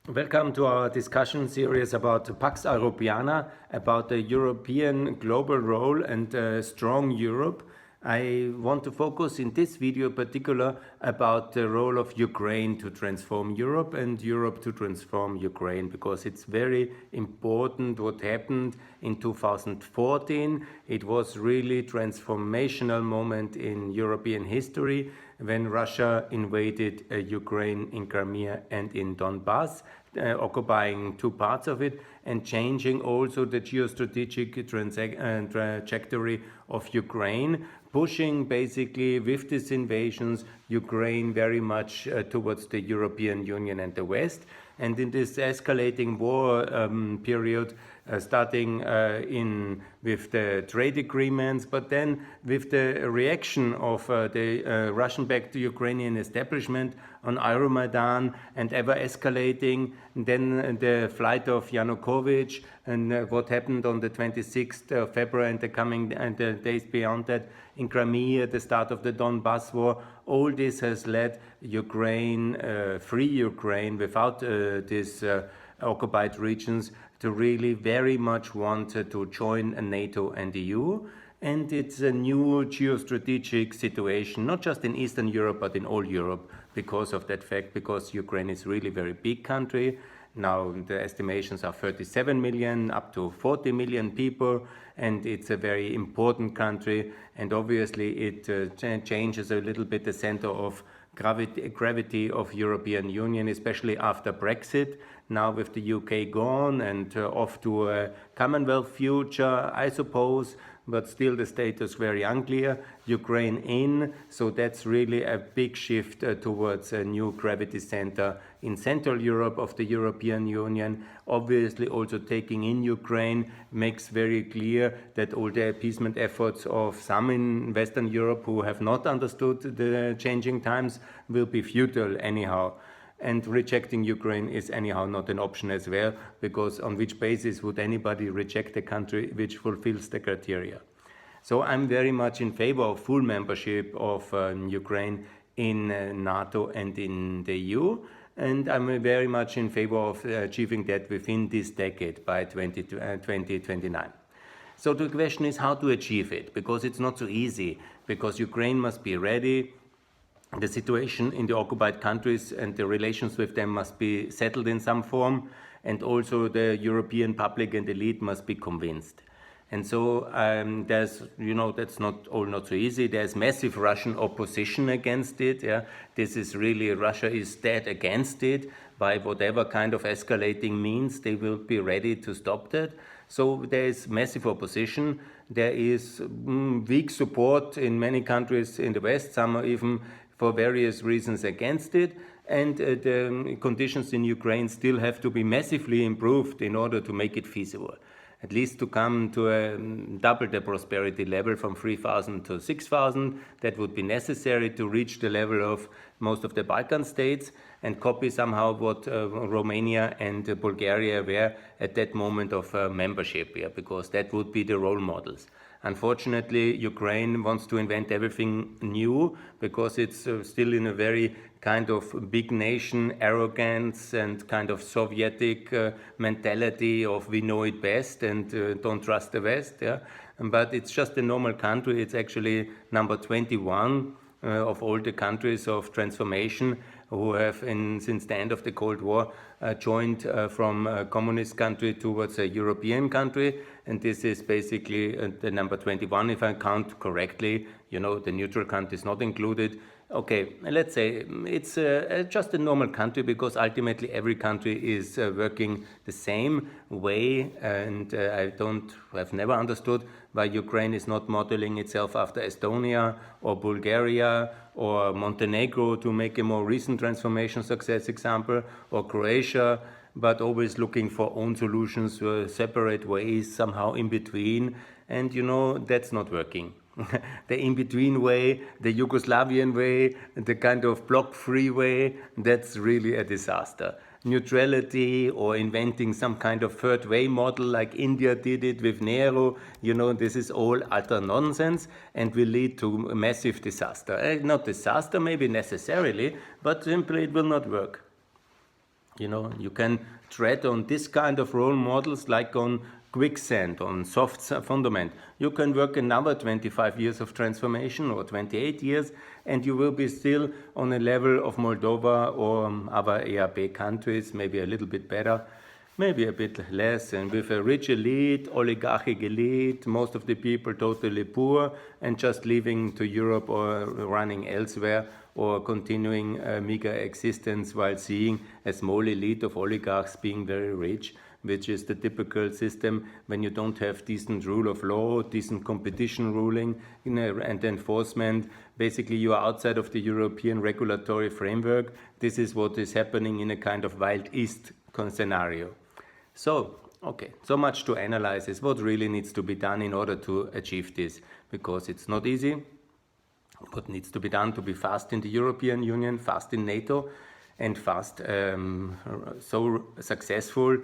Welcome to our discussion series about Pax Europiana, about the European global role and strong Europe. I want to focus in this video in particular about the role of Ukraine to transform Europe and Europe to transform Ukraine, because it's very important what happened in 2014. It was really transformational moment in European history when Russia invaded Ukraine in Crimea and in Donbass, occupying two parts of it and changing also the geostrategic trajectory of Ukraine, pushing basically with these invasions Ukraine very much towards the European Union and the West. And in this escalating war period, starting with the trade agreements, but then with the reaction of the Russian-backed Ukrainian establishment on Euromaidan and ever escalating, then the flight of Yanukovych and what happened on the 26th of February and the coming and the days beyond that in Crimea, the start of the Donbass war, all this has led Ukraine, free Ukraine without these occupied regions, to really very much want to join NATO and EU. And it's a new geostrategic situation, not just in Eastern Europe, but in all Europe, because of that fact, because Ukraine is really a very big country. Now the estimations are 37 million, up to 40 million people, and it's a very important country. And obviously it changes a little bit the center of gravity of European Union, especially after Brexit. Now with the UK gone and off to a Commonwealth future, I suppose, but still the status very unclear. Ukraine in, so that's really a big shift towards a new gravity center in Central Europe of the European Union. Obviously also taking in Ukraine makes very clear that all the appeasement efforts of some in Western Europe who have not understood the changing times will be futile anyhow. And rejecting Ukraine is anyhow not an option as well, because on which basis would anybody reject a country which fulfills the criteria? So I'm very much in favor of full membership of Ukraine in NATO and in the EU, and I'm very much in favor of achieving that within this decade by 2029. So the question is how to achieve it, because it's not so easy, because Ukraine must be ready. The situation in the occupied countries and the relations with them must be settled in some form, and also the European public and elite must be convinced. And so there's, that's not so easy. There's massive Russian opposition against it. Yeah, this is really, Russia is dead against it. By whatever kind of escalating means, they will be ready to stop that. So there is massive opposition. There is weak support in many countries in the West. Some are even for various reasons against it, and the conditions in Ukraine still have to be massively improved in order to make it feasible. At least to come to double the prosperity level from 3,000 to 6,000, that would be necessary to reach the level of most of the Balkan states and copy somehow what Romania and Bulgaria were at that moment of membership, because that would be the role models. Unfortunately, Ukraine wants to invent everything new because it's still in a very kind of big nation arrogance and kind of Sovietic mentality of we know it best and don't trust the West. Yeah? But it's just a normal country. It's actually number 21 of all the countries of transformation who have, since the end of the Cold War, joined from a communist country towards a European country. And this is basically the number 21, if I count correctly. The neutral country is not included. Okay, let's say it's just a normal country, because ultimately every country is working the same way, and I've never understood why Ukraine is not modeling itself after Estonia or Bulgaria or Montenegro to make a more recent transformation success example, or Croatia, but always looking for own solutions, separate ways, somehow in between, and that's not working. The in-between way, the Yugoslavian way, the kind of block-free way, that's really a disaster. Neutrality or inventing some kind of third way model like India did it with Nehru, this is all utter nonsense and will lead to a massive disaster. Not disaster maybe necessarily, but simply it will not work. You know, you can tread on this kind of role models like on quicksand, on soft fundament. You can work another 25 years of transformation or 28 years, and you will be still on a level of Moldova or other ERP countries, maybe a little bit better, maybe a bit less, and with a rich elite, oligarchic elite, most of the people totally poor and just leaving to Europe or running elsewhere or continuing a meager existence while seeing a small elite of oligarchs being very rich, which is the typical system when you don't have decent rule of law, decent competition ruling and enforcement. Basically, you are outside of the European regulatory framework. This is what is happening in a kind of Wild East scenario. So, okay, so much to analyze is what really needs to be done in order to achieve this, because it's not easy. What needs to be done to be fast in the European Union, fast in NATO, and fast, so successful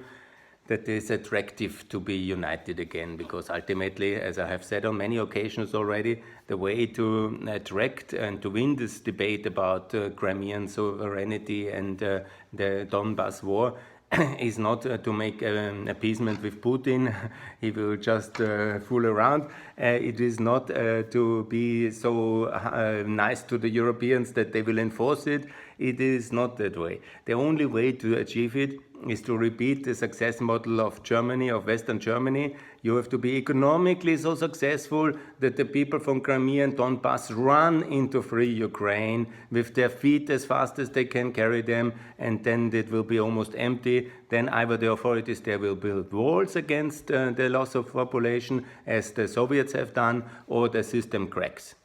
that it is attractive to be united again, because ultimately, as I have said on many occasions already, the way to attract and to win this debate about Crimean sovereignty and the Donbass war is not to make an appeasement with Putin. He will just fool around. It is not to be so nice to the Europeans that they will enforce it. It is not that way. The only way to achieve it is to repeat the success model of Germany, of Western Germany. You have to be economically so successful that the people from Crimea and Donbass run into free Ukraine with their feet as fast as they can carry them, and then it will be almost empty. Then either the authorities there will build walls against the loss of population, as the Soviets have done, or the system cracks.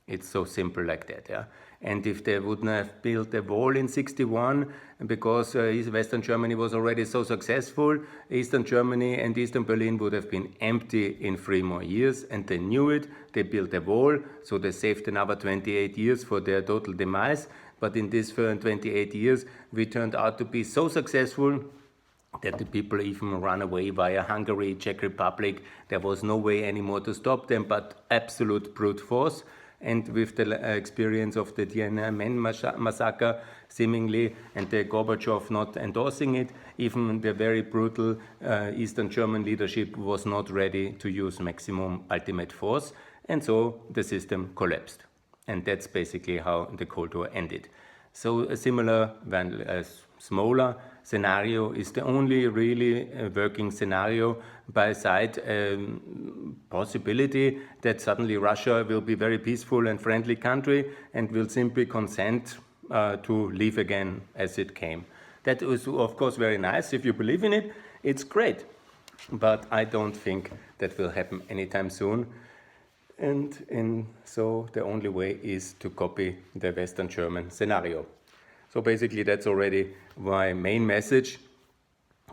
It's so simple like that, yeah. And if they wouldn't have built a wall in '61, because Western Germany was already so successful, Eastern Germany and Eastern Berlin would have been empty in 3 more years, and they knew it. They built a wall, so they saved another 28 years for their total demise. But in these 28 years, we turned out to be so successful that the people even ran away via Hungary, Czech Republic. There was no way anymore to stop them, but absolute brute force. And with the experience of the Tiananmen massacre, seemingly, and the Gorbachev not endorsing it, even the very brutal Eastern German leadership was not ready to use maximum ultimate force, and so the system collapsed. And that's basically how the Cold War ended. So a similar, smaller scenario is the only really working scenario, by side possibility that suddenly Russia will be a very peaceful and friendly country and will simply consent to leave again as it came. That is, of course, very nice. If you believe in it, it's great. But I don't think that will happen anytime soon. And so the only way is to copy the Western German scenario. So basically that's already my main message: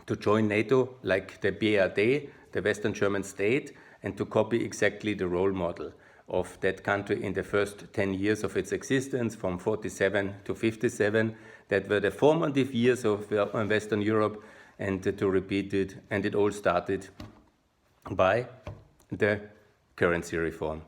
to join NATO like the BRD, the Western German state, and to copy exactly the role model of that country in the first 10 years of its existence, from 47 to 57. That were the formative years of Western Europe, and to repeat it. And it all started by the currency reform.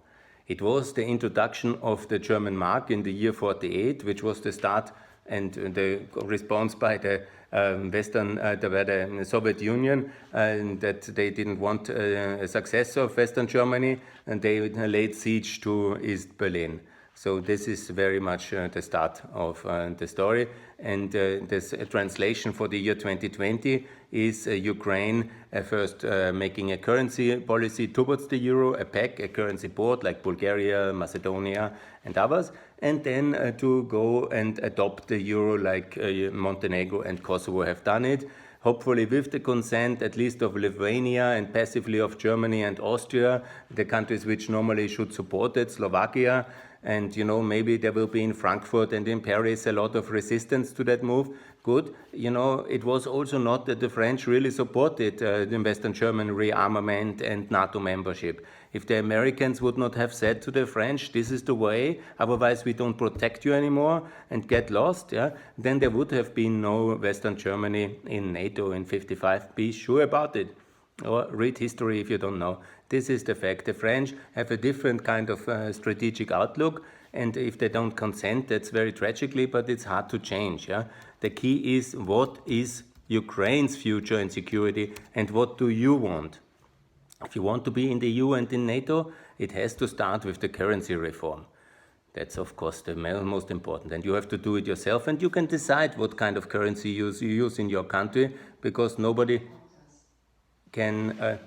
It was the introduction of the German mark in the year 48, which was the start and the response by the the Soviet Union, that they didn't want a successor of Western Germany, and they laid siege to East Berlin. So this is very much the start of the story. And this translation for the year 2020 is Ukraine first making a currency policy towards the euro, a PEC, a currency board like Bulgaria, Macedonia, and others, and then to go and adopt the euro like Montenegro and Kosovo have done it. Hopefully with the consent at least of Lithuania and passively of Germany and Austria, the countries which normally should support it, Slovakia. And, maybe there will be in Frankfurt and in Paris a lot of resistance to that move. Good. It was also not that the French really supported the Western German rearmament and NATO membership. If the Americans would not have said to the French, this is the way, otherwise we don't protect you anymore and get lost, then there would have been no Western Germany in NATO in 55. Be sure about it. Or read history if you don't know. This is the fact. The French have a different kind of strategic outlook, and if they don't consent, that's very tragically, but it's hard to change. Yeah? The key is, what is Ukraine's future and security, and what do you want? If you want to be in the EU and in NATO, it has to start with the currency reform. That's, of course, the most important. And you have to do it yourself, and you can decide what kind of currency you use in your country, because nobody can...